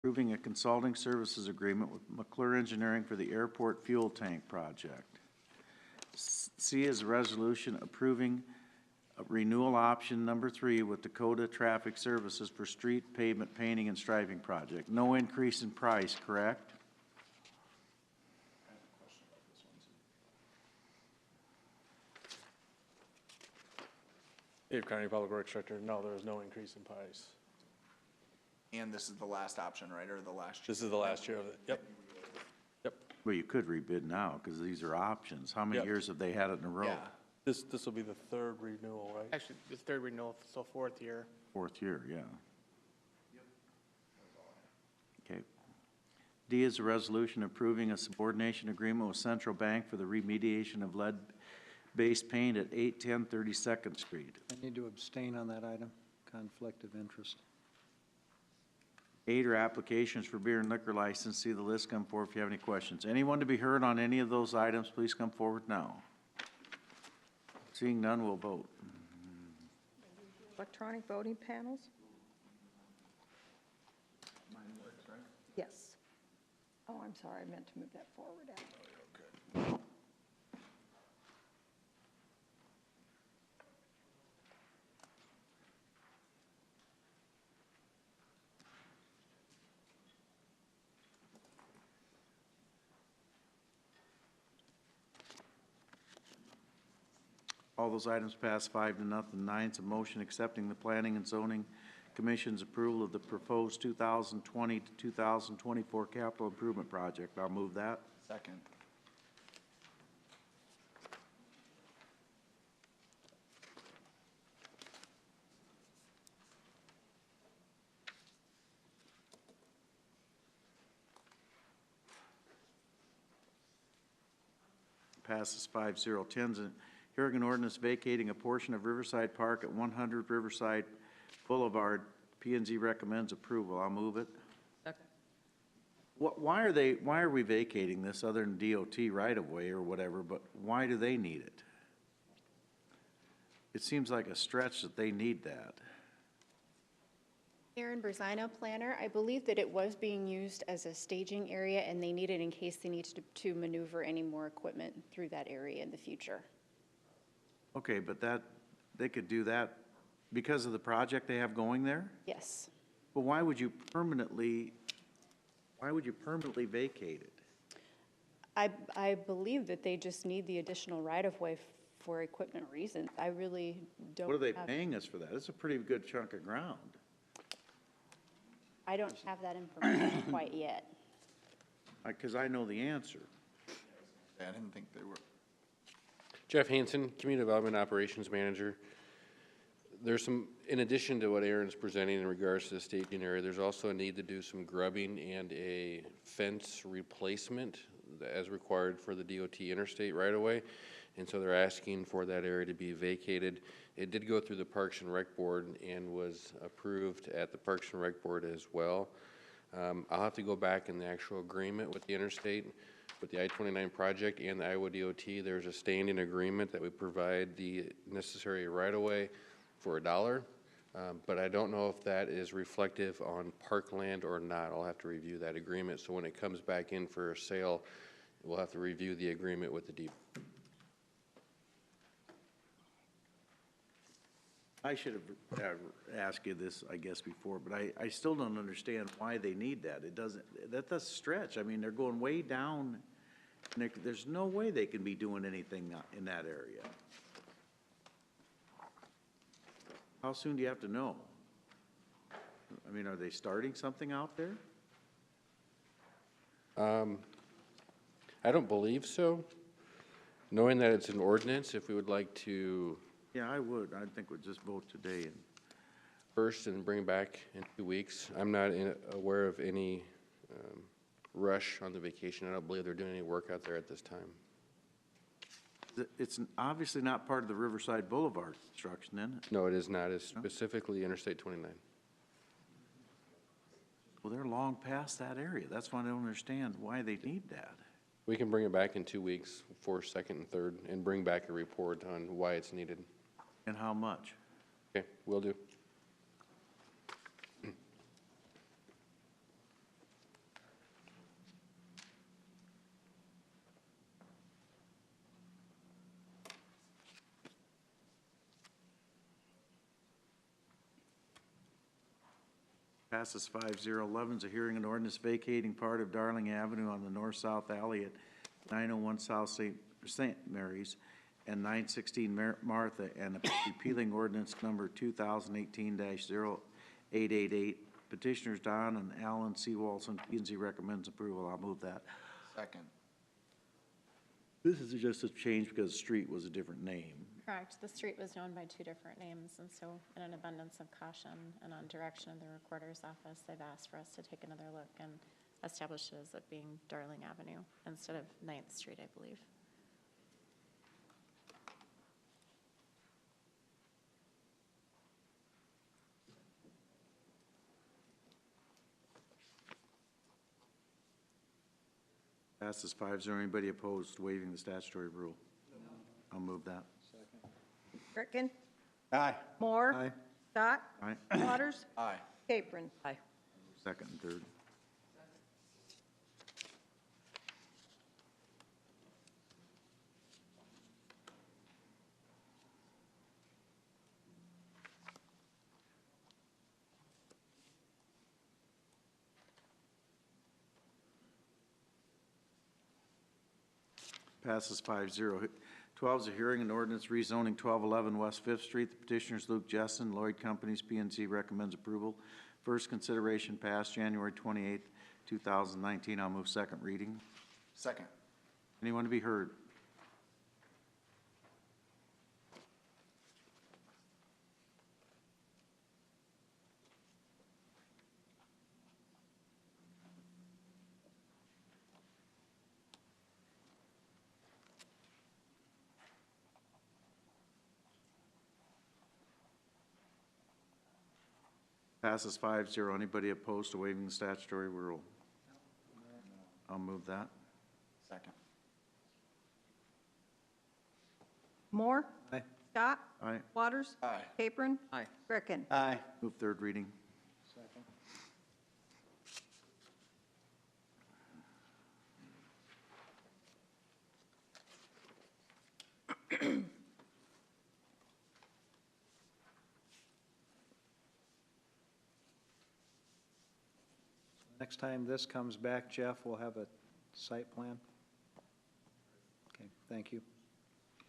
Approving a consulting services agreement with McClure Engineering for the airport fuel tank project. C is a resolution approving a renewal option number 3 with Dakota Traffic Services for street pavement painting and striping project. No increase in price, correct? Dave Carney, Public Works Director. No, there is no increase in price. And this is the last option, right, or the last year? This is the last year of it. Yep. Yep. Well, you could rebid now because these are options. How many Yep. years have they had it in a row? Yeah. This will be the third renewal, right? Actually, it's third renewal, so fourth year. Fourth year, yeah. Okay. D is a resolution approving a subordination agreement with Central Bank for the remediation of lead-based paint at 810 32nd Street. I need to abstain on that item, conflict of interest. 8 are applications for beer and liquor license. See the list, come forward if you have any questions. Anyone to be heard on any of those items, please come forward now. Seeing none, we'll vote. Electronic voting panels? Mine works, right? Yes. Oh, I'm sorry, I meant to move that forward. All those items pass 5-0. 9's a motion accepting the Planning and Zoning Commission's approval of the proposed 2020 to 2024 capital improvement project. I'll move that. Second. Passes 5-0. 10's a hearing an ordinance vacating a portion of Riverside Park at 100 Riverside Boulevard. P&Z recommends approval. I'll move it. Second. Why are we vacating this other than DOT right of way or whatever, but why do they need it? It seems like a stretch that they need that. Aaron Berzino, planner. I believe that it was being used as a staging area and they need it in case they need to maneuver any more equipment through that area in the future. Okay, but they could do that because of the project they have going there? Yes. But why would you permanently vacate it? I believe that they just need the additional right-of-way for equipment reasons. I really don't. What are they paying us for that? It's a pretty good chunk of ground. I don't have that information quite yet. Because I know the answer. I didn't think they were. Jeff Hansen, Community Development Operations Manager. There's some, in addition to what Aaron's presenting in regards to the staging area, there's also a need to do some grubbing and a fence replacement as required for the DOT interstate right away. And so they're asking for that area to be vacated. It did go through the Parks and Rec Board and was approved at the Parks and Rec Board as well. I'll have to go back in the actual agreement with the interstate, with the I-29 project and the Iowa DOT. There's a standing agreement that we provide the necessary right-of-way for $1, but I don't know if that is reflective on parkland or not. I'll have to review that agreement. So when it comes back in for sale, we'll have to review the agreement with the DOT. I should have asked you this, I guess, before, but I still don't understand why they need that. It doesn't, that's a stretch. I mean, they're going way down, and there's no way they can be doing anything in that area. How soon do you have to know? I mean, are they starting something out there? I don't believe so. Knowing that it's an ordinance, if we would like to Yeah, I would. I think we'd just vote today. first and bring back in 2 weeks. I'm not aware of any rush on the vacation. I don't believe they're doing any work out there at this time. It's obviously not part of the Riverside Boulevard construction, isn't it? No, it is not. It's specifically Interstate 29. Well, they're long past that area. That's why I don't understand why they need that. We can bring it back in 2 weeks for second and third and bring back a report on why it's needed. And how much? Okay, will do. Passes 5-0. 11 is a hearing and ordinance vacating part of Darling Avenue on the north-south alley at 901 South St. Mary's and 916 Martha, and repealing ordinance number 2018-0888. Petitioners Don and Alan C. Walson. P and Z recommends approval. I'll move that. Second. This is just a change because the street was a different name. Correct. The street was known by two different names, and so in an abundance of caution and on direction of the recorder's office, they've asked for us to take another look and establish it as it being Darling Avenue instead of 9th Street, I believe. Passes 5-0. Anybody opposed to waiving the statutory rule? I'll move that. Greckin? Aye. Moore? Aye. Scott? Aye. Waters? Aye. Capron? Aye. Second and third. Passes 5-0. 12 is a hearing and ordinance rezoning 1211 West Fifth Street. The petitioners Luke Jessen, Lloyd Companies, P and Z recommends approval. First consideration passed January 28th, 2019. I'll move second reading. Second. Anyone to be heard? Passes 5-0. Anybody opposed to waiving the statutory rule? I'll move that. Second. Moore? Aye. Scott? Aye. Waters? Aye. Capron? Aye. Greckin? Aye. Move third reading. Second. Next time this comes back, Jeff, we'll have a site plan. Okay, thank you.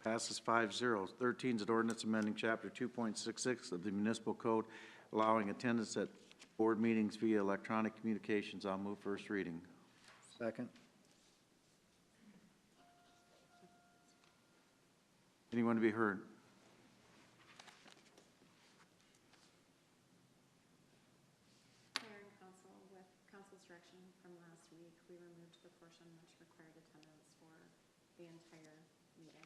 Passes 5-0. 13 is an ordinance amending Chapter 2.66 of the Municipal Code, allowing attendance at board meetings via electronic communications. I'll move first reading. Second. Anyone to be heard? Mayor and council, with council's direction from last week, we removed the portion which required attendance for the entire meeting.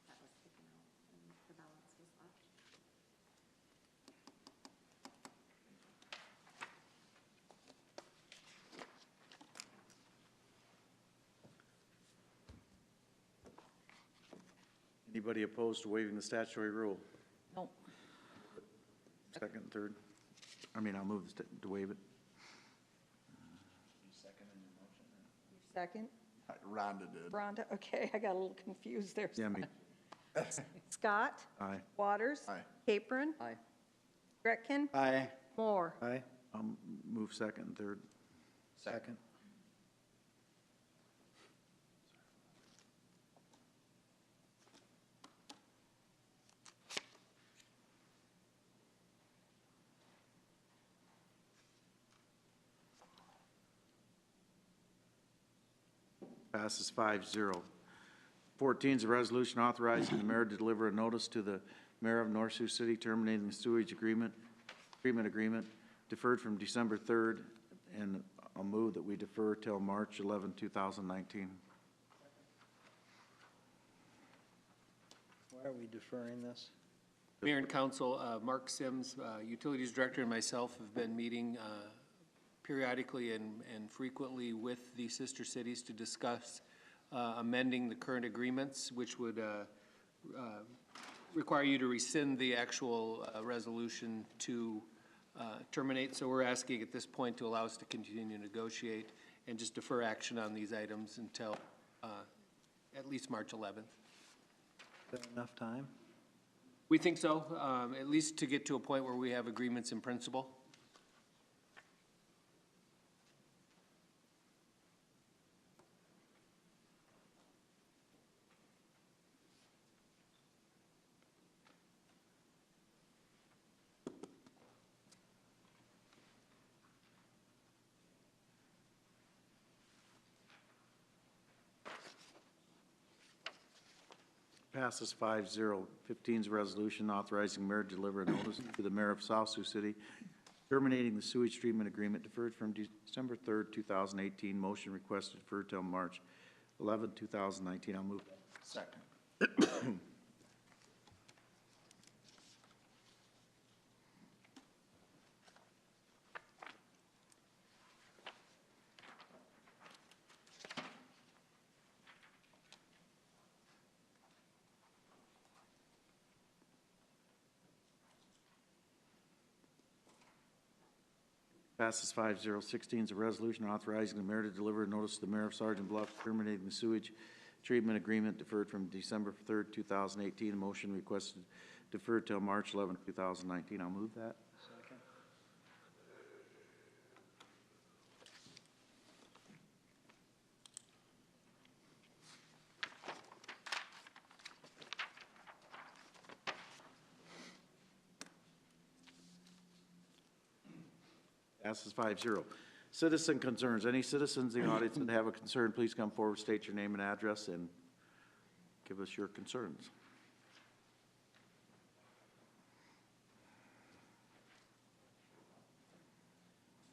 That was taken out, and the balance was left. Anybody opposed to waiving the statutory rule? No. Second and third? I'll move to waive it. You second in your motion? Second? Rhonda did. Rhonda, okay, I got a little confused there. Yeah, me. Scott? Aye. Waters? Aye. Capron? Aye. Greckin? Aye. Moore? Aye. I'll move second and third. Second. Passes 5-0. 14 is a resolution authorizing the mayor to deliver a notice to the mayor of North Sioux City terminating the sewage agreement deferred from December 3rd, and I'll move that we defer till March 11, 2019. Why are we deferring this? Mayor and Council, Mark Sims, Utilities Director, and myself have been meeting periodically and frequently with the sister cities to discuss amending the current agreements, which would require you to rescind the actual resolution to terminate. So we're asking at this point to allow us to continue to negotiate and just defer action on these items until at least March 11th. Is that enough time? We think so, at least to get to a point where we have agreements in principle. Passes 5-0. 15 is a resolution authorizing mayor to deliver a notice to the mayor of South Sioux City terminating the sewage treatment agreement deferred from December 3rd, 2018. Motion requested deferred till March 11th, 2019. I'll move that. Second. Passes 5-0. 16 is a resolution authorizing the mayor to deliver a notice to the mayor of Sergeant Bluff terminating the sewage treatment agreement deferred from December 3rd, 2018. A motion requested deferred till March 11th, 2019. I'll move that. Second. Passes 5-0. Citizen concerns. Any citizens in the audience that have a concern, please come forward, state your name and address, and give us your concerns.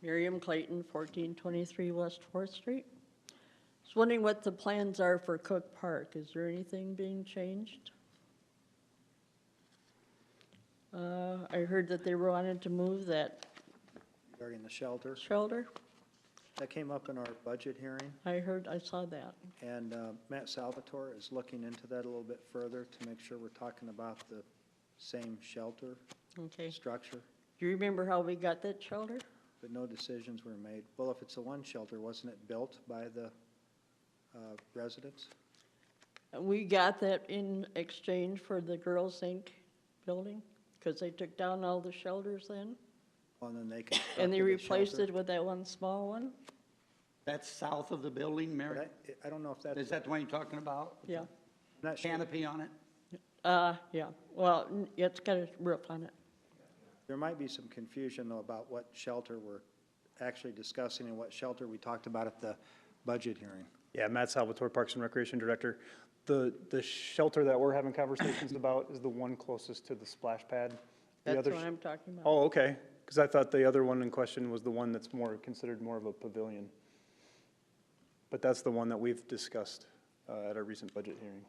Miriam Clayton, 1423 West 4th Street. Just wondering what the plans are for Cook Park. Is there anything being changed? I heard that they wanted to move that Regarding the shelter, shelter. that came up in our budget hearing, I saw that. and Matt Salvatore is looking into that a little bit further to make sure we're talking about the same shelter Okay. structure, Do you remember how we got that shelter? but no decisions were made. Well, if it's a one shelter, wasn't it built by the residents? We got that in exchange for the Girls Inc. building, because they took down all the shelters then, Well, and then they and constructed they a replaced shelter. it with that one small one. That's south of the building, Mary? But I don't know if that's, Is that the one you're talking about? Yeah. I'm not sure. Canopy on it? Yeah. Well, it's got a roof on it. There might be some confusion, though, about what shelter we're actually discussing and what shelter we talked about at the budget hearing. Yeah, Matt Salvatore, Parks and Recreation Director. The shelter that we're having conversations about is the one closest to the splash pad. The That's other what I'm talking about. Oh, okay, because I thought the other one in question was the one that's considered more of a pavilion. But that's the one that we've discussed at our recent budget hearing.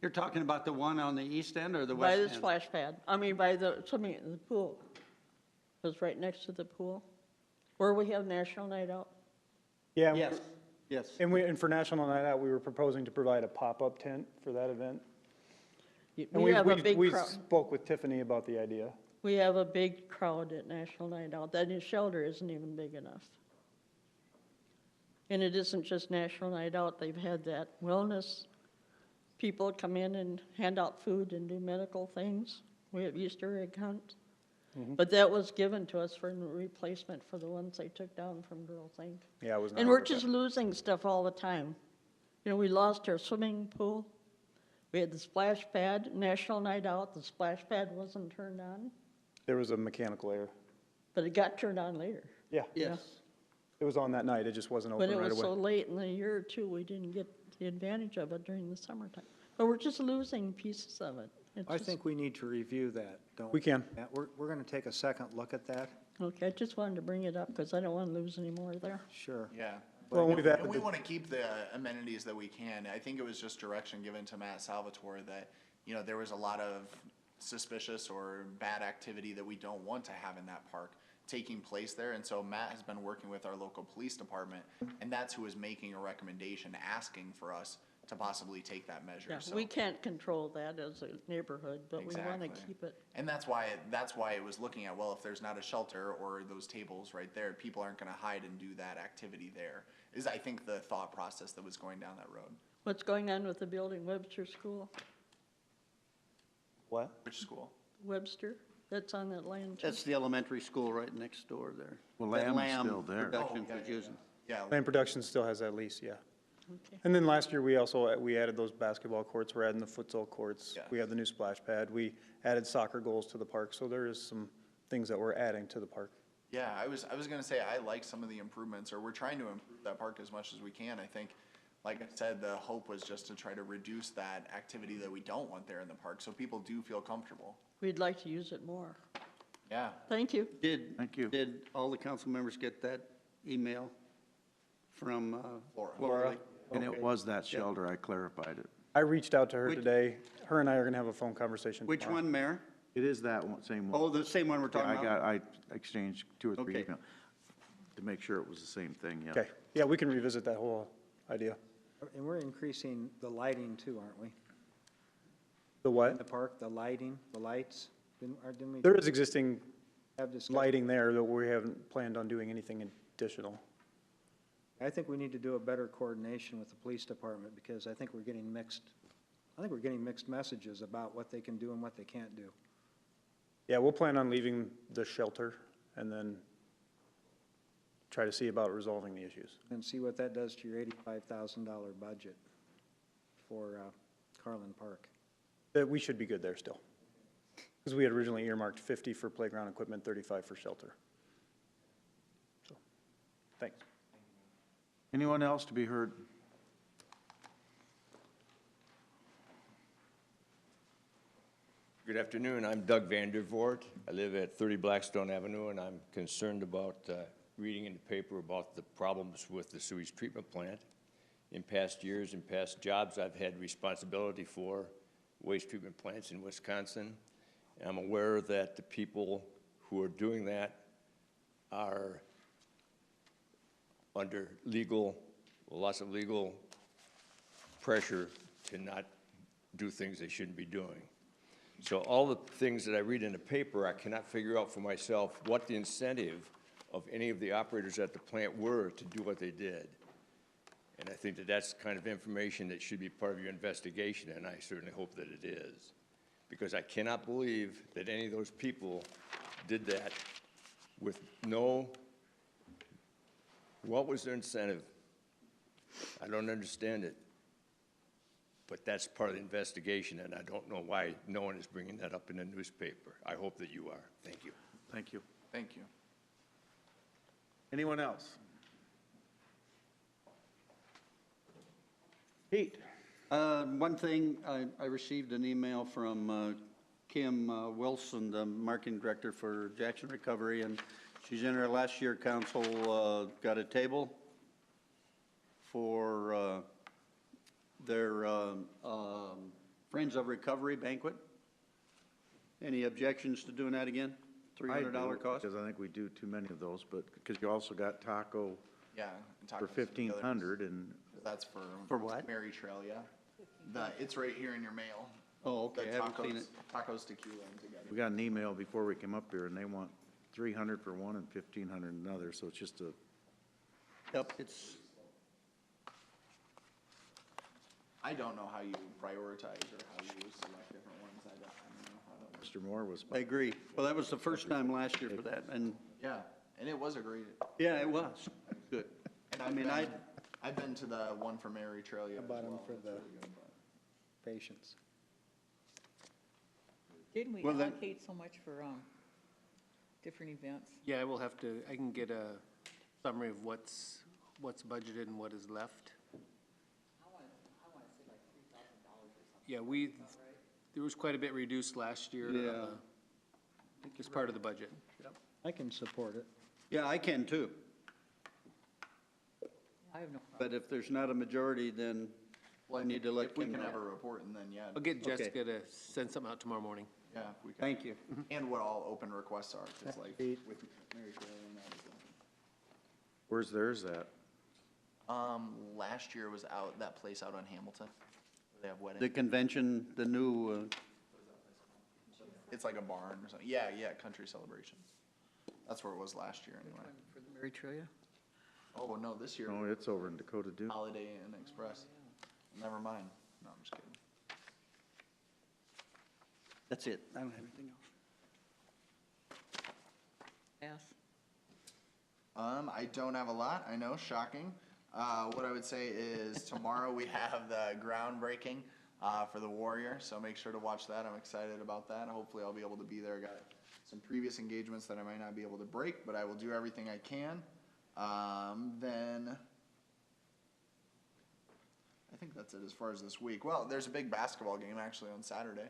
You're talking about the one on the east end or the By west the end? splash pad. I mean, by the pool. It was right next to the pool, where we have National Night Out. Yeah. Yes, yes. And for National Night Out, we were proposing to provide a pop-up tent for that event. And We have a big we crowd. spoke with Tiffany about the idea. We have a big crowd at National Night Out. That new shelter isn't even big enough. And it isn't just National Night Out. They've had that wellness people come in and hand out food and do medical things. We have Easter egg hunt. But that was given to us for replacement for the ones they took down from Girls Inc. Yeah, I was not And aware we're of just that. losing stuff all the time. You know, we lost our swimming pool. We had the splash pad, National Night Out. The splash pad wasn't turned on, There was a mechanical error. but it got turned on later. Yeah, Yes. it was on that night, it just wasn't But open it right was so away. late in the year too, we didn't get the advantage of it during the summertime. But we're just losing pieces of it. It's I just- think we need to review that, don't We we? can. Yeah, we're going to take a second look at that. Okay, I just wanted to bring it up because I don't want to lose any more there. Sure. Yeah. Well, we've added And we the- want to keep the amenities that we can. I think it was just direction given to Matt Salvatore that, you know, there was a lot of suspicious or bad activity that we don't want to have in that park taking place there. And so Matt has been working with our local police department, and that's who is making a recommendation, asking for us to possibly take that measure. Yeah, So- we can't control that as a neighborhood, but we want to Exactly. keep it. And that's why it was looking at, well, if there's not a shelter or those tables right there, people aren't gonna hide and do that activity there, is I think the thought process that was going down that road. What's going on with the building, Webster School? What? Which school? Webster, that's on that land too. That's the elementary school right next door there. Well, That Lamb's still there. Productions was using. Yeah, Land Production still has that lease, yeah. Okay. And then last year, we added those basketball courts, we're adding the futsal courts. Yeah. We have the new splash pad, we added soccer goals to the park, so there is some things that we're adding to the park. yeah, I was gonna say, I like some of the improvements, or we're trying to improve that park as much as we can. I think like I said, the hope was just to try to reduce that activity that we don't want there in the park, so people do feel comfortable. We'd like to use it more. Yeah. Thank you. Thank you. Did all the council members get that email from Laura. Laura? And Okay. it was that shelter, I clarified it. I reached out to her Which- today. Her and I are gonna have a phone conversation Which tomorrow. one, Mayor? It is that one, same one. Oh, the same one we're talking about? I exchanged 2 or 3 Okay. emails to make sure it was the same thing, yeah. Okay, yeah, we can revisit that whole idea. And we're increasing the lighting too, aren't we? The In what? the park, the lighting, the lights, didn't we There is existing have discussion? lighting there, though we haven't planned on doing anything additional. I think we need to do a better coordination with the police department, because I think we're getting mixed messages about what they can do and what they can't do. Yeah, we'll plan on leaving the shelter and then try to see about resolving the issues. And see what that does to your $85,000 budget for Carlin Park. That we should be good there still. Because we had originally earmarked 50 for playground equipment, 35 for shelter. So, thanks. Anyone else to be heard? Good afternoon, I'm Doug Vandervoort. I live at 30 Blackstone Avenue, and I'm concerned about reading in the paper about the problems with the sewage treatment plant. In past years, in past jobs, I've had responsibility for waste treatment plants in Wisconsin. And I'm aware that the people who are doing that are under lots of legal pressure to not do things they shouldn't be doing. So all the things that I read in the paper, I cannot figure out for myself what the incentive of any of the operators at the plant were to do what they did. And I think that that's kind of information that should be part of your investigation, and I certainly hope that it is. Because I cannot believe that any of those people did that with what was their incentive? I don't understand it. But that's part of the investigation, and I don't know why no one is bringing that up in the newspaper. I hope that you are. Thank you. Thank you. Thank you. Anyone else? Pete? One thing, I received an email from Kim Wilson, the marketing director for Jackson Recovery, and she's in her last year council, got a table for their Friends of Recovery banquet. Any objections to doing that again? $300 cost? Because I think we do too many of those, but, because you also got taco Yeah. and for tacos and the others. 1,500 and, That's for. For what? Mary Trail, yeah. It's right here in your mail. Oh, okay, The I haven't seen it. Tacos, tequila, and together. we got an email before we came up here, and they want 300 for one and 1,500 another, so it's just a, Yep, it's, I don't know how you prioritize or how you select different ones. I don't know how to. Mr. Moore was. I agree. Well, that was the first time last year for that, and, Yeah, and it was a great. yeah, it was. Good. And I mean, I've been to the one for Mary Trail yet I as bought them well. for It's the really good, but- patients. Didn't we Well, then- allocate so much for, different events? Yeah, I can get a summary of what's budgeted and what is left. I want to say like $3,000 or something. Yeah, there was quite a bit reduced last year. Yeah. As part of the budget. I can support it. Yeah, I can too. I have no problem. But if there's not a majority, then I need to let If we Kim can have a know. report, and then, yeah. I'll get Okay. Jessica to send something out tomorrow morning. Yeah, if we can. Thank you. And what all open requests are, 'cause like Pete. with Mary Trail and that. Where's theirs at? Last year was out, that place out on Hamilton, where they have weddings. The convention, the new, It's like a barn or something. Yeah, Country Celebrations. That's where it was last year anyway. For the Mary Trail? Oh, no, this year, Oh, it's over in Dakota Duke. Holiday Inn Express. Never mind. No, I'm just kidding. that's it. I don't have anything else. Pass. I don't have a lot, I know, shocking. What I would say is tomorrow we have the groundbreaking, for the Warrior, so make sure to watch that. I'm excited about that. Hopefully I'll be able to be there. Got some previous engagements that I might not be able to break, but I will do everything I can. Then that's it as far as this week. Well, there's a big basketball game actually on Saturday.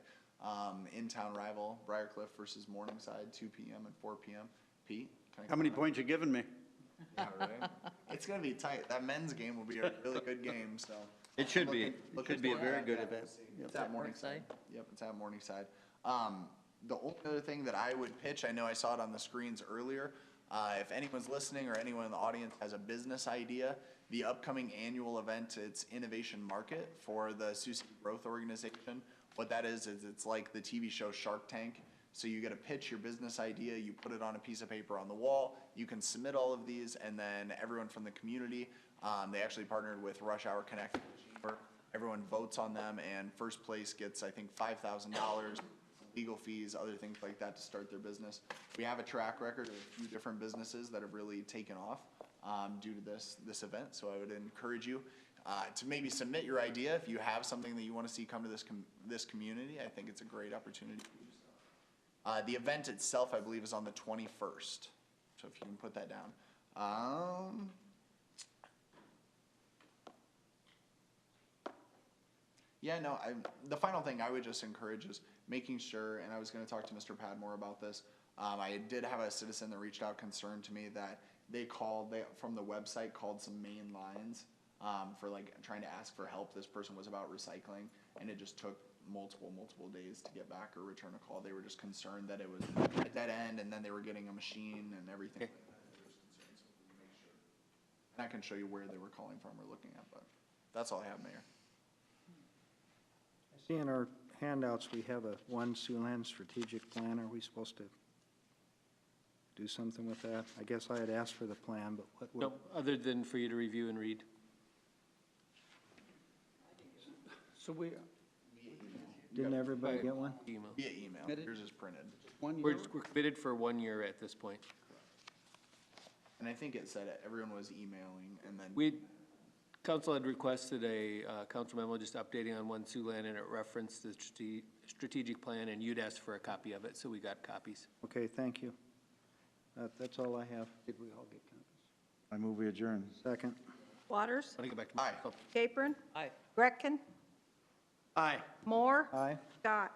In-town rival, Briarcliff versus Morningside, 2 p.m. and 4 p.m. Pete? can I How many comment? points you giving me? Yeah, right? It's gonna be tight. That men's game will be a really good game, so. It should be. It Looking should be a forward to very that. good Yeah, event. we'll see. It's at Morningside. Yep, it's at Morningside. The only other thing that I would pitch, I know I saw it on the screens earlier, if anyone's listening or anyone in the audience has a business idea, the upcoming annual event, it's Innovation Market for the Sioux City Growth Organization. What that is it's like the TV show Shark Tank. So you get to pitch your business idea, you put it on a piece of paper on the wall, you can submit all of these, and then everyone from the community, they actually partnered with Rush Hour Connect Chamber. Everyone votes on them, and first place gets, I think, $5,000, legal fees, other things like that to start their business. We have a track record of a few different businesses that have really taken off due to this event, so I would encourage you to maybe submit your idea. If you have something that you want to see come to this community, I think it's a great opportunity to do so. The event itself, I believe, is on the 21st, so if you can put that down. Yeah, no, the final thing I would just encourage is making sure, and I was gonna talk to Mr. Padmore about this. I did have a citizen that reached out concerned to me that they from the website called some main lines, for like trying to ask for help. This person was about recycling, and it just took multiple days to get back or return a call. They were just concerned that it was a dead end, and then they were getting a machine and everything. Okay. Like that. They were just concerned, so we make sure. And I can show you where they were calling from or looking at, but that's all I have, Mayor. I see in our handouts, we have a one Siouxland strategic plan. Are we supposed to do something with that? I guess I had asked for the plan, but what? No, other than for you to review and read. So didn't everybody get one? Email. Via email. Yours is printed. We're committed for 1 year at this point. And I think it said everyone was emailing, and then. Council had requested a council memo just updating on one Siouxland, and it referenced the strategic plan, and you'd asked for a copy of it, so we got copies. Okay, thank you. That's all I have. Did we all get copies? I move we adjourn. Second. Waters? Want to go back to? Aye. Capron? Aye. Gretkin? Aye. Moore? Aye. Scott?